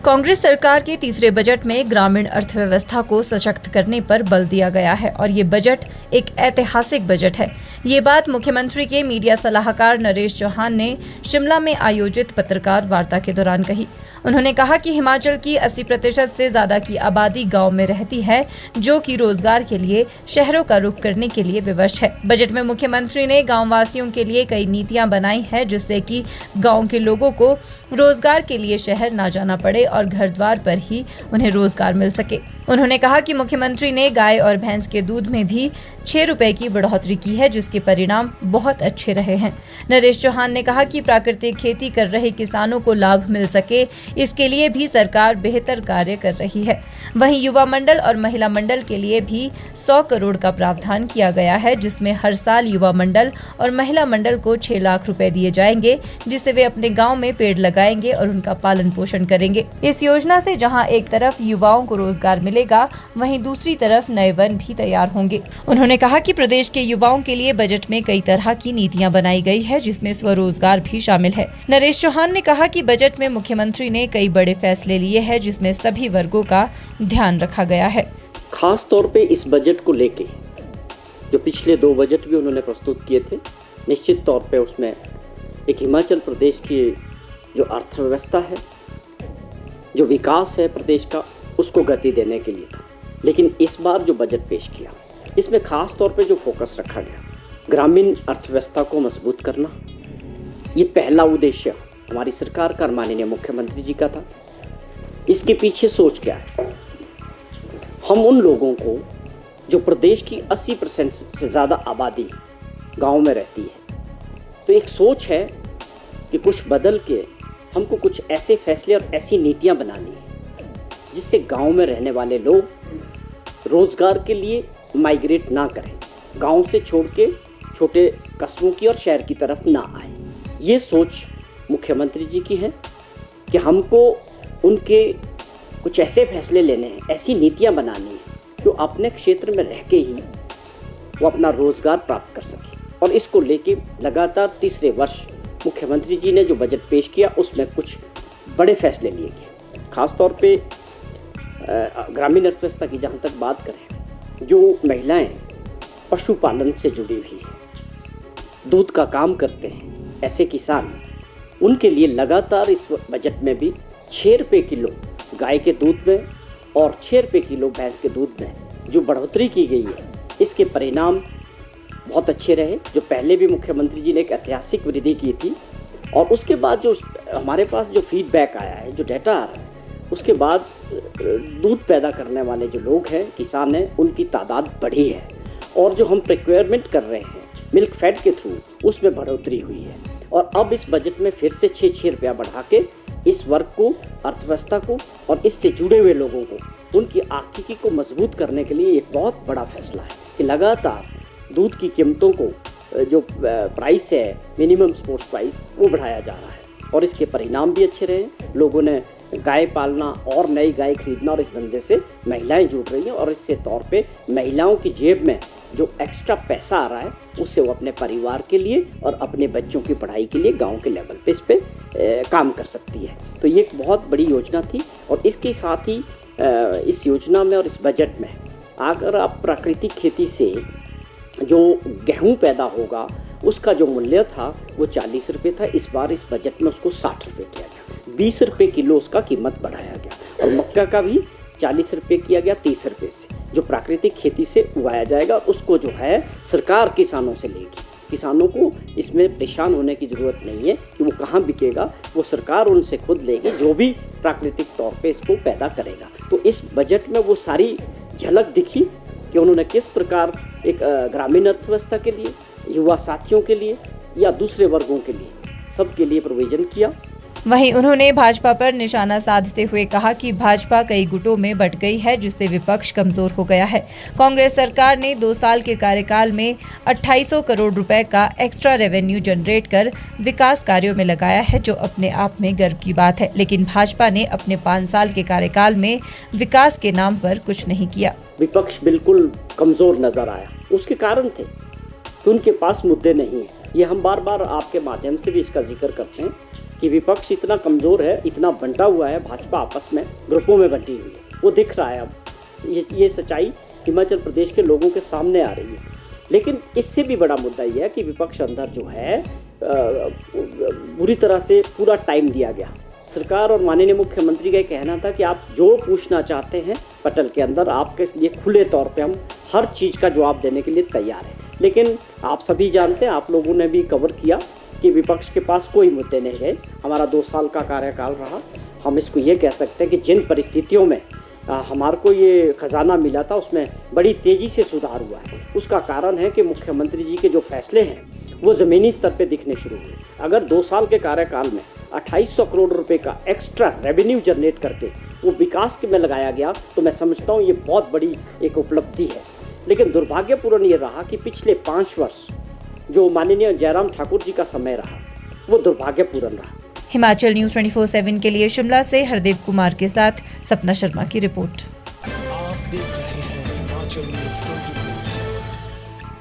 कांग्रेस सरकार के तीसरे बजट में ग्रामीण अर्थव्यवस्था को सशक्त करने पर बल दिया गया है और ये बजट एक ऐतिहासिक बजट है। ये बात मुख्यमंत्री के मीडिया सलाहकार नरेश चौहान ने शिमला में आयोजित पत्रकार वार्ता के दौरान कही। उन्होंने कहा कि हिमाचल की 80% से ज्यादा की आबादी गांव में रहती है, जो कि रोजगार के लिए शहरों का रुख करने के लिए विवश है। बजट में मुख्यमंत्री ने गाँव वासियों के लिए कई नीतियां बनाई है, जिससे कि गाँव के लोगों को रोजगार के लिए शहर न जाना पड़े और घर द्वार पर ही उन्हें रोजगार मिल सके। उन्होंने कहा कि मुख्यमंत्री ने गाय और भैंस के दूध में भी 6 रुपए की बढ़ोतरी की है, जिसके परिणाम बहुत अच्छे रहे हैं। नरेश चौहान ने कहा कि प्राकृतिक खेती कर रहे किसानों को लाभ मिल सके, इसके लिए भी सरकार बेहतर कार्य कर रही है। वहीं युवा मंडल और महिला मंडल के लिए भी 100 करोड़ का प्रावधान किया गया है, जिसमें हर साल युवा मंडल और महिला मंडल को 6 लाख रुपए दिए जाएंगे, जिससे वे अपने गाँव में पेड़ लगाएंगे और उनका पालन पोषण करेंगे। इस योजना से जहां एक तरफ युवाओं को रोजगार मिलेगा, वहीं दूसरी तरफ नए वन भी तैयार होंगे। उन्होंने कहा कि प्रदेश के युवाओं के लिए बजट में कई तरह की नीतियां बनाई गई है, जिसमें स्वरोजगार भी शामिल है। नरेश चौहान ने कहा कि बजट में मुख्यमंत्री ने कई बड़े फैसले लिए हैं, जिसमें सभी वर्गों का ध्यान रखा गया है। खास तौर पे इस बजट को लेके जो पिछले 2 बजट भी उन्होंने प्रस्तुत किए थे, निश्चित तौर पे उसमें एक हिमाचल प्रदेश की जो अर्थव्यवस्था है, जो विकास है प्रदेश का, उसको गति देने के लिए था। लेकिन इस बार जो बजट पेश किया, इसमें खास तौर पे जो फोकस रखा गया, ग्रामीण अर्थव्यवस्था को मजबूत करना, ये पहला उद्देश्य हमारी सरकार का, माननीय मुख्यमंत्री जी का था। इसके पीछे सोच क्या है? हम उन लोगों को जो प्रदेश की 80% से ज़्यादा आबादी गाँव में रहती है, तो एक सोच है कि कुछ बदल के हमको कुछ ऐसे फैसले और ऐसी नीतियां बनानी है जिससे गांव में रहने वाले लोग रोजगार के लिए माइग्रेट ना करें, गांव से छोड़ के छोटे कस्बों की और शहर की तरफ ना आए। ये सोच मुख्यमंत्री जी की है कि हमको उनके कुछ ऐसे फैसले लेने हैं, ऐसी नीतियां बनानी है जो अपने क्षेत्र में रह के ही वो अपना रोजगार प्राप्त कर सके। और इसको लेके लगातार तीसरे वर्ष मुख्यमंत्री जी ने जो बजट पेश किया, उसमें कुछ बड़े फैसले लिए गए। खास तौर पे ग्रामीण अर्थव्यवस्था की जहाँ तक बात करें, जो महिलाएं पशुपालन से जुड़ी हुई हैं, दूध का काम करते हैं, ऐसे किसान, उनके लिए लगातार इस बजट में भी 6 रुपये किलो गाय के दूध में और 6 रुपये किलो भैंस के दूध में जो बढ़ोतरी की गई है, इसके परिणाम बहुत अच्छे रहे। जो पहले भी मुख्यमंत्री जी ने एक ऐतिहासिक वृद्धि की थी, और उसके बाद जो हमारे पास जो फीडबैक आया है, जो डेटा आ रहा है, उसके बाद दूध पैदा करने वाले जो लोग हैं, किसान हैं, उनकी तादाद बढ़ी है। और जो हम प्रोक्योरमेंट कर रहे हैं मिल्क फैट के थ्रू, उसमें बढ़ोतरी हुई है। और अब इस बजट में फिर से 6 रुपया बढ़ा के इस वर्ग को, अर्थव्यवस्था को और इससे जुड़े हुए लोगों को, उनकी आर्थिकी को मजबूत करने के लिए एक बहुत बड़ा फैसला है कि लगातार दूध की कीमतों को, जो प्राइस है मिनिमम सपोर्ट प्राइस, वो बढ़ाया जा रहा है। और इसके परिणाम भी अच्छे रहे। लोगों ने गाय पालना और नई गाय खरीदना, और इस धंधे से महिलाएं जुड़ रही हैं, और इससे तौर पे महिलाओं की जेब में जो एक्स्ट्रा पैसा आ रहा है, उससे वो अपने परिवार के लिए और अपने बच्चों की पढ़ाई के लिए गांव के लेवल पे इस पे काम कर सकती है। तो ये एक बहुत बड़ी योजना थी। और इसके साथ ही इस योजना में और इस बजट में, अगर आप प्राकृतिक खेती से जो गेहूं पैदा होगा, उसका जो मूल्य था वो 40 रुपये था, इस बार इस बजट में उसको 60 रुपये किया गया। 20 रुपये किलो उसका कीमत बढ़ाया गया। और मक्का का भी 40 रुपये किया गया 30 रुपये से, जो प्राकृतिक खेती से उगाया जाएगा। उसको जो है सरकार किसानों से लेगी। किसानों को इसमें परेशान होने की ज़रूरत नहीं है कि वो कहाँ बिकेगा, वो सरकार उनसे खुद लेगी, जो भी प्राकृतिक तौर पे इसको पैदा करेगा। तो इस बजट में वो सारी झलक दिखी कि उन्होंने किस प्रकार एक ग्रामीण अर्थव्यवस्था के लिए, युवा साथियों के लिए या दूसरे वर्गों के लिए, सबके लिए प्रोविजन किया। वहीं उन्होंने भाजपा पर निशाना साधते हुए कहा कि भाजपा कई गुटों में बंट गई है, जिससे विपक्ष कमजोर हो गया है। कांग्रेस सरकार ने 2 साल के कार्यकाल में 2800 करोड़ रुपए का एक्स्ट्रा रेवेन्यू जनरेट कर विकास कार्यों में लगाया है, जो अपने आप में गर्व की बात है। लेकिन भाजपा ने अपने 5 साल के कार्यकाल में विकास के नाम पर कुछ नहीं किया। विपक्ष बिल्कुल कमजोर नजर आया। उसके कारण थे कि उनके पास मुद्दे नहीं है। ये हम बार बार आपके माध्यम से भी इसका जिक्र करते हैं कि विपक्ष इतना कमज़ोर है, इतना बंटा हुआ है, भाजपा आपस में ग्रुपों में बंटी हुई है, वो दिख रहा है। अब ये सच्चाई हिमाचल प्रदेश के लोगों के सामने आ रही है। लेकिन इससे भी बड़ा मुद्दा यह है कि विपक्ष अंदर जो है बुरी तरह से पूरा टाइम दिया गया। सरकार और माननीय मुख्यमंत्री का ये कहना था कि आप जो पूछना चाहते हैं पटल के अंदर, आपके लिए खुले तौर पे हम हर चीज़ का जवाब देने के लिए तैयार हैं। लेकिन आप सभी जानते हैं, आप लोगों ने भी कवर किया कि विपक्ष के पास कोई मुद्दे नहीं रहे। हमारा 2 साल का कार्यकाल रहा। हम इसको ये कह सकते हैं कि जिन परिस्थितियों में हमारे को ये खजाना मिला था उसमें बड़ी तेज़ी से सुधार हुआ है। उसका कारण है कि मुख्यमंत्री जी के जो फैसले हैं वो ज़मीनी स्तर पे दिखने शुरू हुए। अगर 2 साल के कार्यकाल में 2800 करोड़ रुपए का एक्स्ट्रा रेवेन्यू जनरेट करके वो विकास में लगाया गया तो मैं समझता हूँ ये बहुत बड़ी एक उपलब्धि है। लेकिन दुर्भाग्यपूर्ण ये रहा कि पिछले 5 वर्ष जो माननीय जयराम ठाकुर जी का समय रहा वो दुर्भाग्यपूर्ण रहा। हिमाचल न्यूज़ 24/7 के लिए शिमला से हरदेव कुमार के साथ सपना शर्मा की रिपोर्ट। आप देख रहे हैं हिमाचल न्यूज़ 24।